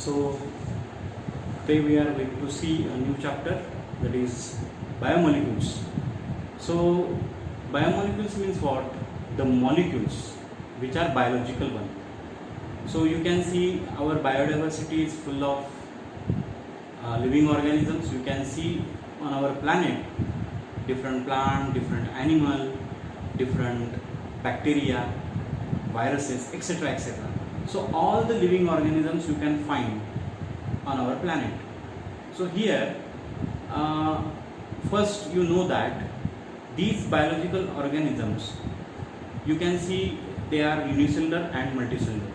So today we are going to see a new chapter, that is biomolecules. So biomolecules means what? The molecules which are biological one. So you can see our biodiversity is full of living organisms. You can see on our planet different plant, different animal, different bacteria, viruses, etc., etc. So all the living organisms you can find on our planet. So here first you know that these biological organisms, you can see they are unicellular and multicellular.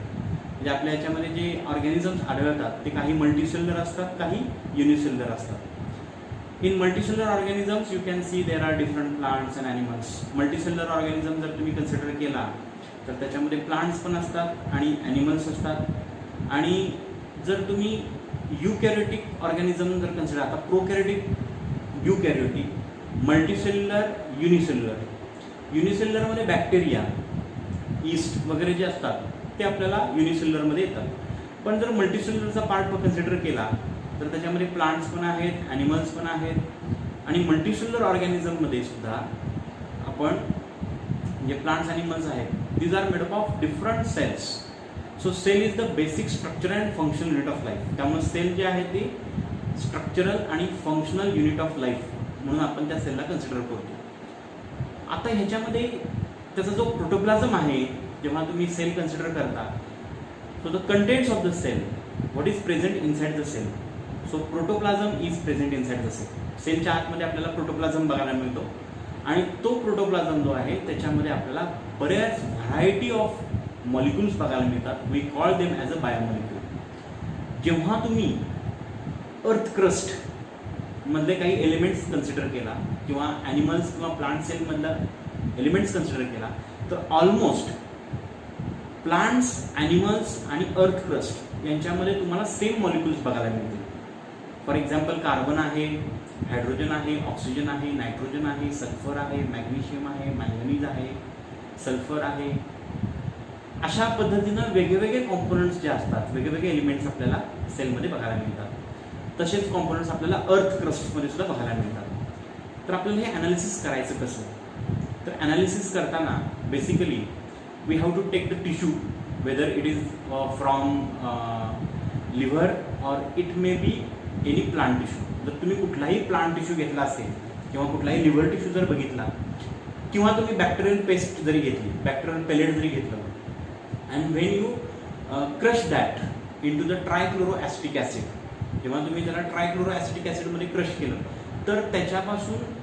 म्हणजे आपल्या याच्यामध्ये जे organisms आढळतात ते काही multicellular असतात, काही unicellular असतात. In multicellular organisms you can see there R different plants and animals. Multicellular organism जर तुम्ही कन्सिडर केला तर त्याच्यामध्ये प्लांट्स पण असतात आणि ॲनिमल्स असतात. आणि जर तुम्ही युकॅरियोटिक ऑर्गॅनिझम जर कन्सिडर, आता प्रोकॅरियोटिक, युकॅरियोटिक, मल्टीसेल्युलर, युनिसेल्युलरमध्ये बॅक्टेरिया, ईस्ट वगैरे जे असतात ते आपल्याला युनिसेल्युलरमध्ये येतात. पण जर मल्टीसेल्युलरचा पार्ट कन्सिडर केला तर त्याच्यामध्ये प्लांट्स पण आहेत, ॲनिमल्स पण आहेत. आणि मल्टीसेल्युलर ऑर्गॅनिझममध्ये सुद्धा आपण जे प्लांट्स ॲनिमल्स आहेत, these are made up of different cells. So cell is the basic structure and functional unit of life. त्यामुळे सेल जे आहे ते स्ट्रक्चरल आणि फंक्शनल युनिट ऑफ लाईफ म्हणून आपण त्या सेलला कन्सिडर करतो. आता ह्याच्यामध्ये त्याचा जो प्रोटोप्लाझम आहे, जेव्हा तुम्ही सेल कन्सिडर करता, so the contents of the cell, what is present inside the cell. So protoplasm is present inside the cell. सेलच्या आतमध्ये आपल्याला प्रोटोप्लाझम बघायला मिळतो आणि तो प्रोटोप्लाझम जो आहे त्याच्यामध्ये आपल्याला बऱ्याच व्हरायटी ऑफ मॉलिक्युल्स बघायला मिळतात. We call them as a biomolecule. जेव्हा तुम्ही अर्थ क्रस्ट मधले काही एलिमेंट्स कन्सिडर केला किंवा ॲनिमल्स किंवा प्लांट सेलमधला एलिमेंट्स कन्सिडर केला तर ऑलमोस्ट प्लांट्स, ॲनिमल्स आणि अर्थ क्रस्ट यांच्यामध्ये तुम्हाला सेम मॉलिक्युल्स बघायला मिळतील. फॉर एक्झाम्पल कार्बन आहे, हायड्रोजन आहे, ऑक्सिजन आहे, नायट्रोजन आहे, सल्फर आहे, मॅग्नेशियम आहे, मॅंगनीज आहे, सल्फर आहे. अशा पद्धतीनं वेगवेगळे कॉम्पोनंट्स जे असतात, वेगवेगळे एलिमेंट्स आपल्याला सेलमध्ये बघायला मिळतात. तसेच कॉम्पोनंट्स आपल्याला अर्थ क्रस्टमध्ये सुद्धा बघायला मिळतात. तर आपल्याला हे ॲनालिसिस करायचं कसं? तर ॲनालिसिस करताना basically we have to take the tissue, whether it is from liver or it may be any plant tissue. जर तुम्ही कुठलाही प्लांट टिश्यू घेतला असेल किंवा कुठलाही लिव्हर टिश्यू जर बघितला किंवा तुम्ही बॅक्टेरियल पेस्ट जरी घेतली, बॅक्टेरियल पेलेट जरी घेतलं, and when you crush that into the trichloroacetic acid, जेव्हा तुम्ही त्याला ट्रायक्लोरोॲसिटिक ॲसिडमध्ये क्रश केलं तर त्याच्यापासून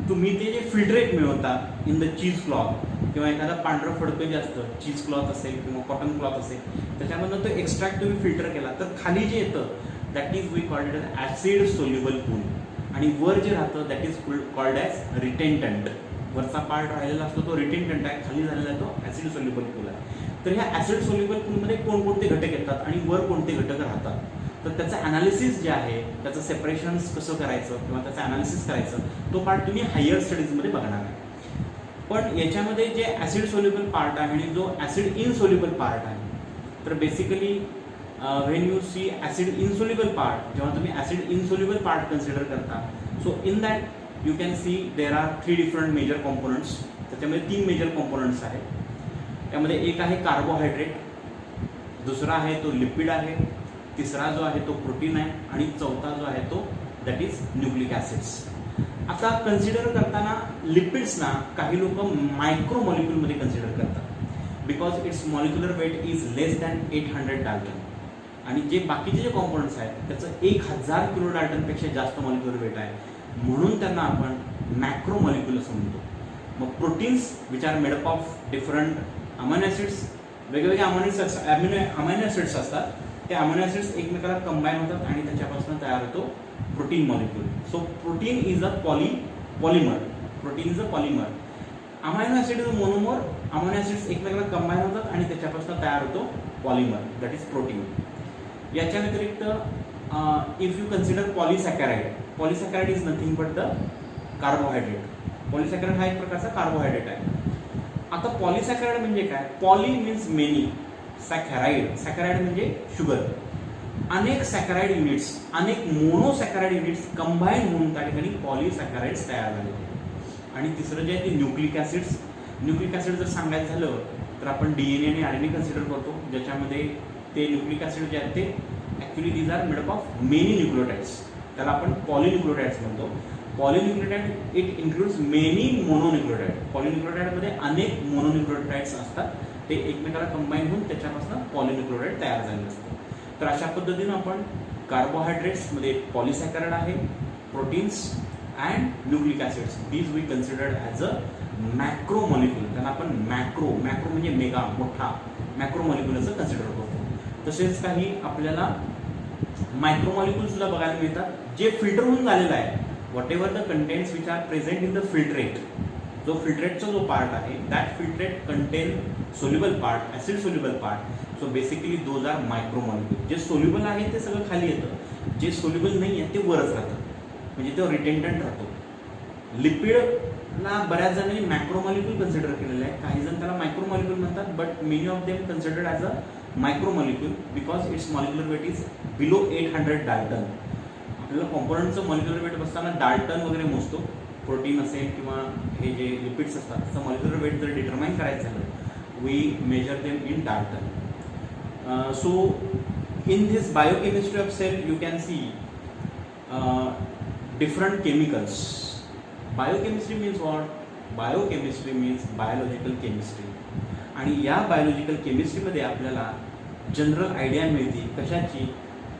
तुम्ही ते जे फिल्ट्रेट मिळवतात इन द चीज क्लॉथ किंवा एखादा पांढरं फडकं जे असतं, चीज क्लॉथ असेल किंवा कॉटन क्लॉथ असेल, त्याच्यामधनं तो एक्स्ट्रॅक्ट तुम्ही फिल्टर केला तर खाली जे येतं that is we called it acid soluble pool. आणि वर जे राहतं that is called as retentate. वरचा पार्ट राहिलेला असतो तो रिटेंटंट आहे, खाली झालेला तो ॲसिड सोल्युबल पूल आहे. तर ह्या ॲसिड सोल्युबल पूलमध्ये कोणकोणते घटक येतात आणि वर कोणते घटक राहतात, तर त्याचं ॲनालिसिस जे आहे, त्याचं सेपरेशन्स कसं करायचं किंवा त्याचं ॲनालिसिस करायचं, तो पार्ट तुम्ही हायर स्टडीजमध्ये बघणार आहे. पण याच्यामध्ये जे ॲसिड सोल्युबल पार्ट आहे आणि जो ॲसिड इनसोल्युबल पार्ट आहे, तर basically when you see acid insoluble part, जेव्हा तुम्ही ॲसिड इनसोल्युबल पार्ट कन्सिडर करता, so in that you can see there are 3 different major components. त्याच्यामध्ये 3 मेजर कॉम्पोनंट्स आहेत. त्यामध्ये एक आहे कार्बोहायड्रेट, दुसरा आहे तो लिपिड आहे, तिसरा जो आहे तो प्रोटीन आहे आणि चौथा जो आहे तो दॅट इज न्यूक्लिक ॲसिड्स. आता कन्सिडर करताना लिपिड्सना काही लोक मायक्रो मॉलिक्युलमध्ये कन्सिडर करतात because it's molecular weight is less than 800 dalton. आणि जे बाकीचे जे कॉम्पोनंट्स आहेत त्याचं 1000 किलो डाल्टनपेक्षा जास्त मॉलिक्युलर वेट आहे, म्हणून त्यांना आपण मॅक्रो मॉलिक्युल असं म्हणतो. मग proteins which are made up of different amino acids, वेगवेगळे अमायनो ॲसिड्स असतात, ते अमायनो ॲसिड्स एकमेकाला कंबाईन होतात आणि त्याच्यापासून तयार होतो protein molecule. So protein is a polymer. Protein is a polymer. Amino acid is a monomer. Amino acids एकमेकाला कंबाईन होतात आणि त्याच्यापासून तयार होतो पॉलिमर, दॅट इज प्रोटीन. याच्या व्यतिरिक्त if you consider polysaccharide is nothing but the carbohydrate. Polysaccharide हा एक प्रकारचा कार्बोहायड्रेट आहे. आता पॉलिसॅकॅराइड म्हणजे काय? पॉली मीन्स मेनी, सॅकॅराइड म्हणजे शुगर. अनेक सॅकराइड युनिट्स, अनेक मोनोसॅकराइड युनिट्स कंबाईन होऊन त्या ठिकाणी पॉलिसॅकराइड्स तयार झाले. आणि तिसरं जे आहे ते न्यूक्लिक ॲसिड्स. न्यूक्लिक ॲसिड जर सांगायचं झालं तर आपण DNA आणि RNA कन्सिडर करतो, ज्याच्यामध्ये ते न्यूक्लिक ॲसिड जे आहेत ते actually these are made up of many nucleotides. त्याला आपण पॉलिन्यूक्लियोटाइड्स म्हणतो. Polynucleotide it includes many mononucleotide. पॉलिन्यूक्लियोटाइडमध्ये अनेक मोनोन्यूक्लियोटाइड्स असतात, ते एकमेकाला कंबाईन होऊन त्याच्यापासून पॉलिन्यूक्लियोटाइड तयार झाले असतात. तर अशा पद्धतीनं आपण कार्बोहायड्रेट्समध्ये पॉलिसॅकराइड आहे, proteins and nucleic acids, these we considered as a macro molecule. त्यांना आपण मॅक्रो म्हणजे मेगा, मोठा मॅक्रो मॉलिक्यूल असं कन्सिडर करतो. तसेच काही आपल्याला मायक्रो मॉलिक्यूल सुद्धा बघायला मिळतात, जे फिल्टर होऊन झालेलं आहे. Whatever the contents which are present in the filtrate, जो फिल्ट्रेटचा जो पार्ट आहे, that filtrate contain soluble part, acid soluble part. So basically those are micro molecule. जे सोल्युबल आहे ते सगळं खाली येतं, जे सोल्युबल नाही आहे ते वरच राहतं, म्हणजे तो रिटेंडंट राहतो. लिपिडला बऱ्याच जणांनी मॅक्रो मॉलिक्यूल कन्सिडर केलेलं आहे, काही जण त्याला मायक्रो मॉलिक्यूल म्हणतात, but many of them considered as a micro molecule because it's molecular weight is below 800 dalton. आपल्याला कॉम्पोनंटचं मॉलिक्युलर वेट बसताना डाल्टन वगैरे मोजतो, प्रोटीन असेल किंवा हे जे लिपिड्स असतात त्याचं मॉलिक्युलर वेट जर डिटरमाइन करायचं झालं, we measure them in dalton. So in this biochemistry of cell you can see different chemicals. Biochemistry means what? Biochemistry means biological chemistry. आणि या बायोलॉजिकल केमिस्ट्रीमध्ये आपल्याला जनरल आयडिया मिळते कशाची,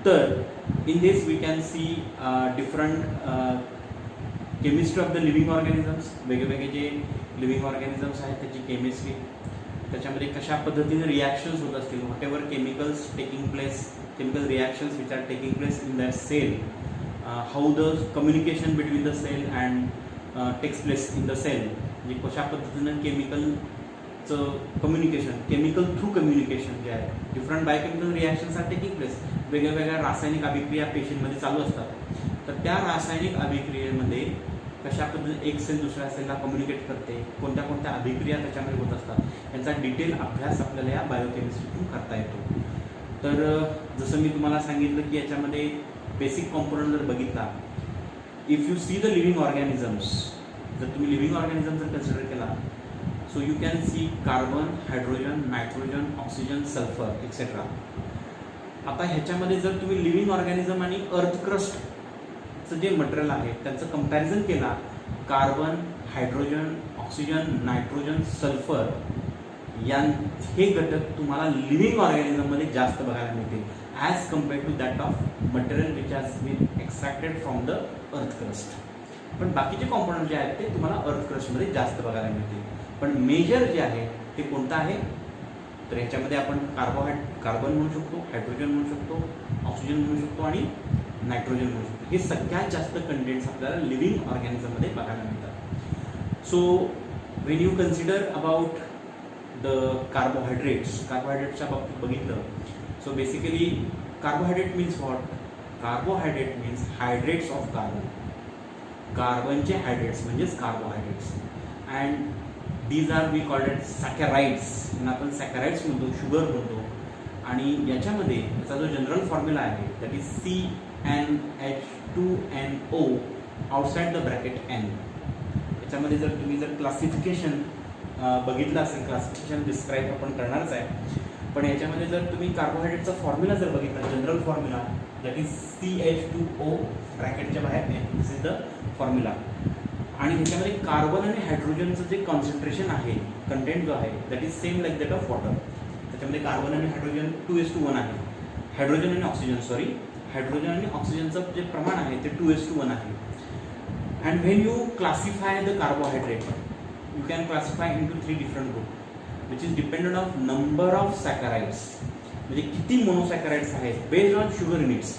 तर in this we can see different chemistry of the living organisms. वेगवेगळे जे living organisms आहेत त्याची केमिस्ट्री, त्याच्यामध्ये कशा पद्धतीने रिॲक्शन्स होत असतील, whatever chemicals taking place, chemical reactions which are taking place in that cell, how the communication between the cell and takes place in the cell. म्हणजे कशा पद्धतीनं केमिकलचं कम्युनिकेशन, केमिकल थ्रू कम्युनिकेशन जे आहे, different biochemical reactions are taking place. वेगवेगळ्या रासायनिक अभिक्रिया पेशींमध्ये चालू असतात, तर त्या रासायनिक अभिक्रियेमध्ये कशा पद्धतीने एक सेल दुसऱ्या सेलला कम्युनिकेट करते, कोणत्या कोणत्या अभिक्रिया त्याच्यामध्ये होत असतात, यांचा डिटेल अभ्यास आपल्याला या बायोकेमिस्ट्रीतून करता येतो. तर जसं मी तुम्हाला सांगितलं की याच्यामध्ये बेसिक कॉम्पोनंट जर बघितला, if you see the living organisms, जर तुम्ही लिव्हिंग ऑर्गॅनिझम जर कन्सिडर केला, so you can C carbon, hydrogen, nitrogen, oxygen, sulphur etcetera. आता ह्याच्यामध्ये जर तुम्ही लिव्हिंग ऑर्गॅनिझम आणि अर्थ क्रस्टचं जे मटेरियल आहे त्यांचं कंपॅरिझन केला, carbon, hydrogen, oxygen, nitrogen, sulphur हे घटक तुम्हाला लिव्हिंग ऑर्गॅनिझममध्ये जास्त बघायला मिळतील as compared to that of material which has been extracted from the earth crust. पण बाकीचे कॉम्पोनंट जे आहेत ते तुम्हाला अर्थ क्रस्टमध्ये जास्त बघायला मिळतील. पण मेजर जे आहे ते कोणतं आहे, तर ह्याच्यामध्ये आपण कार्बन म्हणू शकतो, हायड्रोजन म्हणू शकतो, ऑक्सिजन म्हणू शकतो आणि नायट्रोजन म्हणू शकतो. हे सगळ्यात जास्त कंटेंट्स आपल्याला लिव्हिंग ऑर्गॅनिझममध्ये बघायला मिळतात. So when you consider about the कार्बोहायड्रेट्सच्या बाबतीत बघितलं, so basically carbohydrate means what? Carbohydrate means hydrates of carbon. कार्बनचे हायड्रेट्स म्हणजेच carbohydrates. And these are we called it saccharides. यांना आपण सॅकराइड्स म्हणतो, शुगर म्हणतो. आणि याच्यामध्ये याचा जो जनरल फॉर्म्युला आहे that is CnH2NO outside the bracket N. याच्यामध्ये जर तुम्ही जर क्लासिफिकेशन बघितलं असेल, क्लासिफिकेशन डिस्क्राईब आपण करणारच आहे, पण याच्यामध्ये जर तुम्ही कार्बोहायड्रेटचा फॉर्म्युला जर बघितला, general formula that is CH2O ब्रॅकेटच्या बाहेर दिस इज द फॉर्म्युला. आणि ह्याच्यामध्ये कार्बन आणि हायड्रोजनचं जे कॉन्सन्ट्रेशन आहे, कंटेंट जो आहे that is same like that of water. त्याच्यामध्ये कार्बन आणि हायड्रोजन 2:1 आहे. हायड्रोजन आणि ऑक्सिजनचं जे प्रमाण आहे ते 2:1 आहे. And when you classify the carbohydrate, you can classify into 3 different groups, which is dependent of number of saccharides. म्हणजे किती मोनोसॅकराइड्स आहेत based on sugar units.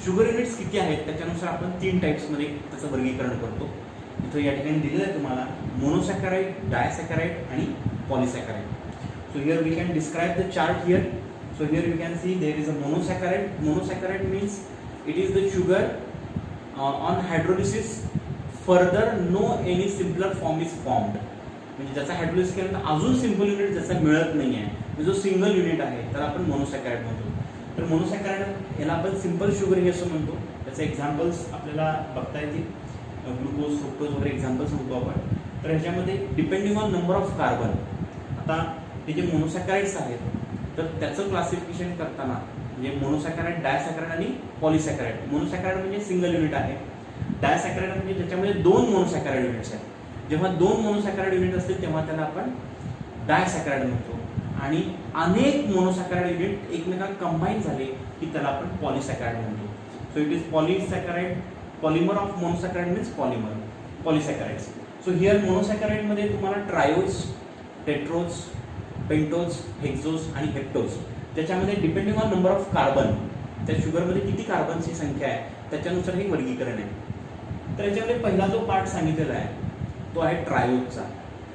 Sugar units किती आहेत त्याच्यानुसार आपण 3 टाईप्समध्ये त्याचं वर्गीकरण करतो. इथं या ठिकाणी दिलेलं आहे तुम्हाला मोनोसॅकराइड, डायसॅकराइड आणि polysaccharide. So here we can describe the chart here. So here you can see there is a monosaccharide. Monosaccharide means it is the sugar on hydrolysis further no any simpler form is formed. म्हणजे ज्याचा hydrolysis केल्यानंतर अजून simple unit त्याचा मिळत नाही आहे, जो single unit आहे त्याला आपण मोनोसॅकराइड म्हणतो. तर मोनोसॅकराइड याला आपण सिंपल शुगरिंग असं म्हणतो. त्याचे एक्झाम्पल्स आपल्याला बघता येतील, ग्लुकोज, फ्रुक्टोज वगैरे एक्झाम्पल्स म्हणतो आपण. तर ह्याच्यामध्ये depending on number of carbon, आता हे जे मोनोसॅकराइड्स आहेत तर त्याचं क्लासिफिकेशन करताना म्हणजे मोनोसॅकराइड, डायसॅकराइड आणि पॉलिसॅकराइड. मोनोसॅकराइड म्हणजे सिंगल युनिट आहे, डायसॅकराइड म्हणजे ज्याच्यामध्ये 2 मोनोसॅकराइड युनिट्स आहेत. जेव्हा 2 मोनोसॅकराइड युनिट असतील तेव्हा त्याला आपण डायसॅकराइड म्हणतो, आणि अनेक मोनोसॅकराइड युनिट एकमेकांना कंबाईन झाले की त्याला आपण पॉलिसॅकराइड म्हणतो. So it is polysaccharide, polymer of monosaccharide means polymer, polysaccharides. So here monosaccharide मध्ये तुम्हाला ट्रायोज, टेट्रोज, पेंटोज, हेक्झोज आणि हेप्टोज, त्याच्यामध्ये depending on number of carbon, त्या शुगरमध्ये किती कार्बनची संख्या आहे त्याच्यानुसार हे वर्गीकरण आहे. तर याच्यामध्ये पहिला जो पार्ट सांगितलेला आहे तो आहे ट्रायोजचा.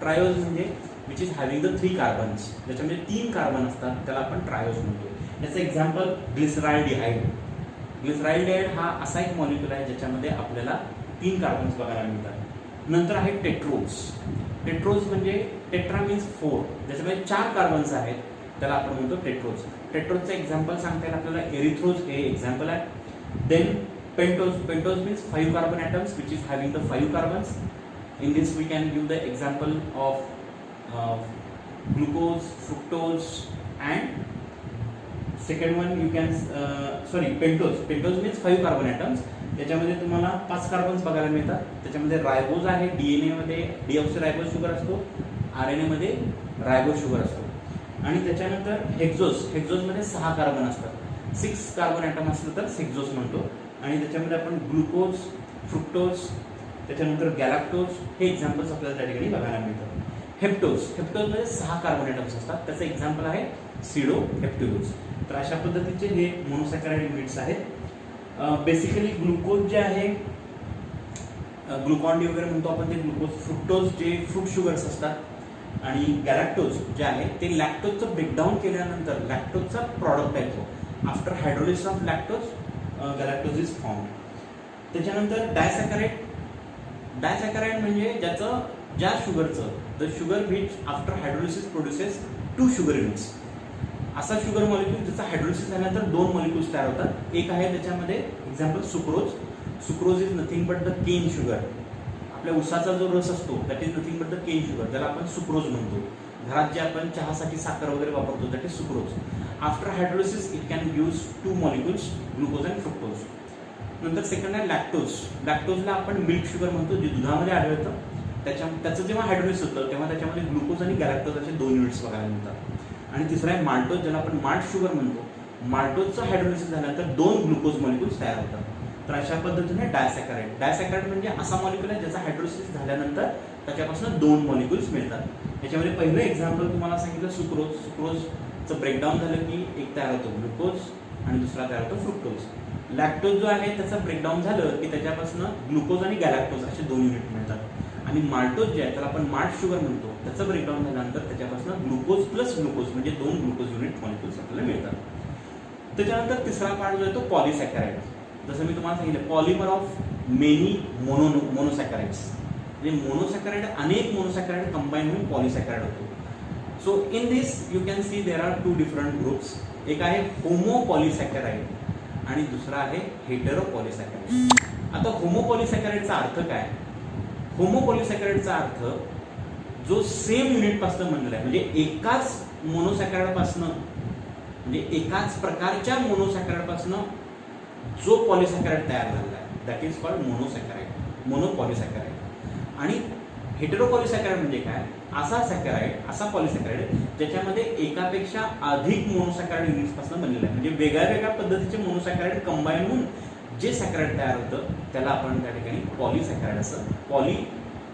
ट्रायोज म्हणजे which is having the 3 carbons, ज्याच्यामध्ये 3 कार्बन असतात त्याला आपण ट्रायोज म्हणतो. याचं एक्झाम्पल ग्लिसराल्डिहाइड. ग्लिसराल्डिहाइड हा असा एक मॉलिक्युल आहे ज्याच्यामध्ये आपल्याला 3 कार्बन्स बघायला मिळतात. नंतर आहे टेट्रोज. टेट्रोज म्हणजे टेट्रा मीन्स 4, ज्याच्यामध्ये 4 कार्बन्स आहेत त्याला आपण म्हणतो टेट्रोज. टेट्रोजचं एक्झाम्पल सांगता येईल आपल्याला, एरिथ्रोज हे एक्झाम्पल आहे. Then pentose. Pentose means 5 carbon atoms which is having the 5 carbons. In this we can give the example of glucose, fructose and second one you can pentose. Pentose means 5 carbon atoms. त्याच्यामध्ये तुम्हाला 5 carbons बघायला मिळतात. त्याच्यामध्ये रायबोज आहे, DNA मध्ये डीऑक्सिरायबोज sugar असतो, RNA मध्ये रायबोज sugar असतो. आणि त्याच्यानंतर हेक्झोज. हेक्झोजमध्ये 6 कार्बन असतात, 6 कार्बन ॲटम असलं तर हेक्झोज म्हणतो. आणि त्याच्यामध्ये आपण ग्लुकोज, फ्रुक्टोज, त्याच्यानंतर गॅलॅक्टोज हे एक्झाम्पल्स आपल्याला त्या ठिकाणी बघायला मिळतात. हेप्टोज. हेप्टोजमध्ये 6 कार्बन ॲटम्स असतात, त्याचं एक्झाम्पल आहे सिडो हेप्टोज. तर अशा पद्धतीचे हे मोनोसॅकराइड युनिट्स आहेत. बेसिकली ग्लुकोज जे आहे, ग्लुकॉन डी वगैरे म्हणतो आपण ते ग्लुकोज. फ्रुक्टोज जे फ्रूट शुगर्स असतात, आणि गॅलॅक्टोज जे आहे ते लॅक्टोजचं ब्रेकडाऊन केल्यानंतर लॅक्टोजचा प्रॉडक्ट आहे तो. After hydrolysis of lactose galactose is form. त्याच्यानंतर डायसॅकराइड. डायसॅकराइड म्हणजे ज्या शुगरचं the sugar which after hydrolysis produces 2 sugar units. असा शुगर मॉलिक्यूल ज्याचा हायड्रोलिसिस झाल्यानंतर 2 मॉलिक्यूल्स तयार होतात. एक आहे त्याच्यामध्ये example sucrose. Sucrose is nothing but the cane sugar. आपल्या उसाचा जो रस असतो that is nothing but the cane sugar, त्याला आपण सुक्रोज म्हणतो. घरात जे आपण चहासाठी साखर वगैरे वापरतो that is sucrose. After hydrolysis it can use 2 molecules, glucose and fructose. नंतर सेकंड आहे लॅक्टोज. लॅक्टोजला आपण मिल्क शुगर म्हणतो, जे दुधामध्ये आढळतं. त्याचं जेव्हा हायड्रोलिसिस होतं तेव्हा त्याच्यामध्ये ग्लुकोज आणि गॅलॅक्टोज असे 2 युनिट्स बघायला मिळतात. आणि तिसरा आहे माल्टोज, ज्याला आपण माल्ट शुगर म्हणतो. माल्टोजचं हायड्रोलिसिस झाल्यानंतर 2 ग्लुकोज मॉलिक्यूल्स तयार होतात. तर अशा पद्धतीने डायसॅकराइड. डायसॅकराइड म्हणजे असा मॉलिक्यूल आहे ज्याचा हायड्रोलिसिस झाल्यानंतर त्याच्यापासून 2 मॉलिक्यूल्स मिळतात. याच्यामध्ये पहिलं एक्झाम्पल तुम्हाला सांगितलं सुक्रोज. सुक्रोजचं ब्रेकडाऊन झालं की एक तयार होतो ग्लुकोज आणि दुसरा तयार होतो फ्रुक्टोज. लॅक्टोज जो आहे त्याचं ब्रेकडाऊन झालं की त्याच्यापासून ग्लुकोज आणि गॅलॅक्टोज असे 2 युनिट मिळतात. आणि माल्टोज जे आहे त्याला आपण माल्ट शुगर म्हणतो, त्याचं ब्रेकडाऊन झाल्यानंतर त्याच्यापासून ग्लुकोज प्लस ग्लुकोज म्हणजे 2 ग्लुकोज युनिट मॉलिक्यूल्स आपल्याला मिळतात. त्याच्यानंतर तिसरा पार्ट जो आहे तो पॉलिसॅकराइड. जसं मी तुम्हाला सांगितलं, पॉलिमर ऑफ मेनी मोनोसॅकराइड्स. म्हणजे मोनोसॅकराइड अनेक मोनोसॅकराइड कंबाईन होऊन पॉलिसॅकराइड होतो. So in this you can see there R 2 different groups. एक आहे होमोपॉलिसॅकराइड आणि दुसरा आहे हेटेरोपॉलिसॅकराइड. आता होमोपॉलिसॅकराइडचा अर्थ काय? होमोपॉलिसॅकराइडचा अर्थ जो सेम युनिट पासून बनलेला आहे, म्हणजे एकाच मोनोसॅकराइड पासून, म्हणजे एकाच प्रकारच्या मोनोसॅकराइड पासून जो पॉलिसॅकराइड तयार झालेला आहे दॅट इज कॉल्ड मोनोसॅकराइड, मोनोपॉलिसॅकराइड. आणि हेटेरोपॉलिसॅकराइड म्हणजे काय? असा सॅकराइड, असा पॉलिसॅकराइड ज्याच्यामध्ये एकापेक्षा अधिक मोनोसॅकराइड युनिट्स पासून बनलेला आहे. म्हणजे वेगळ्या वेगळ्या पद्धतीचे मोनोसॅकराइड कंबाईन होऊन जे सॅकराइड तयार होतं त्याला आपण त्या ठिकाणी पॉलिसॅकराइड असं,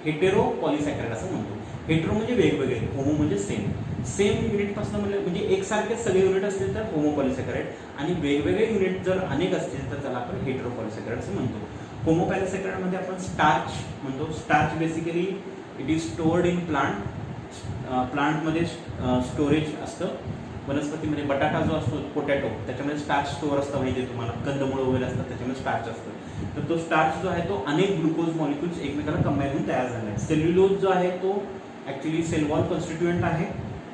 हेटेरोपॉलिसॅकराइड असं म्हणतो. हेटेरो म्हणजे वेगवेगळे, होमो म्हणजे सेम युनिट पासून म्हणजे एकसारखेच सगळे युनिट असतील तर होमोपॉलिसॅकराइड, आणि वेगवेगळे युनिट जर अनेक असतील तर त्याला आपण हेटेरोपॉलिसॅकराइड असं म्हणतो. होमोपॉलिसॅकराइड मध्ये आपण स्टार्च म्हणतो. Starch basically it is stored in प्लांटमध्ये स्टोरेज असतं. वनस्पतीमध्ये बटाटा जो असतो, पोटॅटो, त्याच्यामध्ये स्टार्च स्टोअर असतं, माहिती आहे तुम्हाला, कंदमुळं वगैरे असतात त्याच्यामध्ये स्टार्च असतं. तर तो स्टार्च जो आहे तो अनेक ग्लुकोज मॉलिक्यूल्स एकमेकाला कंबाईन होऊन तयार झाला आहे. सेल्युलोज जो आहे तो ॲक्च्युली सेल वॉल कॉन्स्टिट्युएंट आहे,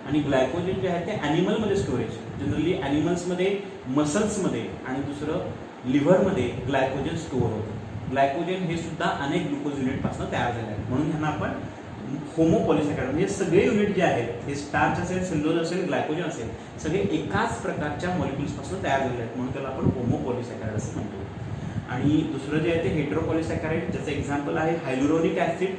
आणि ग्लायकोजन जे आहे ते ॲनिमलमध्ये स्टोरेज, जनरली ॲनिमल्समध्ये, मसल्समध्ये आणि दुसरं लिव्हरमध्ये ग्लायकोजन स्टोअर होतं. ग्लायकोजन हे सुद्धा अनेक ग्लुकोज युनिटपासून तयार झाले आहेत, म्हणून ह्यांना आपण होमोपॉलिसॅकॅराइड, म्हणजे सगळे युनिट जे आहेत हे स्टार्च असेल, सेल्युलोज असेल, ग्लायकोजन असेल, सगळे एकाच प्रकारच्या मॉलिक्युल्सपासून तयार झालेले आहेत, म्हणून त्याला आपण होमोपॉलिसॅकॅराइड असं म्हणतो. आणि दुसरं जे आहे ते हेटेरोपॉलिसॅकॅराइड, ज्याचं एक्झाम्पल आहे हायलुरोनिक ॲसिड,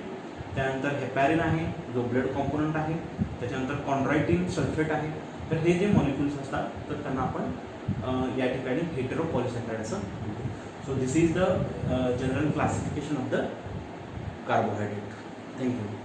त्यानंतर हेपॅरिन आहे जो ब्लड कॉम्पोनंट आहे, त्याच्यानंतर कॉन्ड्रायटिन सल्फेट आहे. तर हे जे मॉलिक्युल्स असतात तर त्यांना आपण या ठिकाणी हेटेरोपॉलिसॅकॅराइड असं म्हणतो. So this is the general classification of the carbohydrate. Thank you.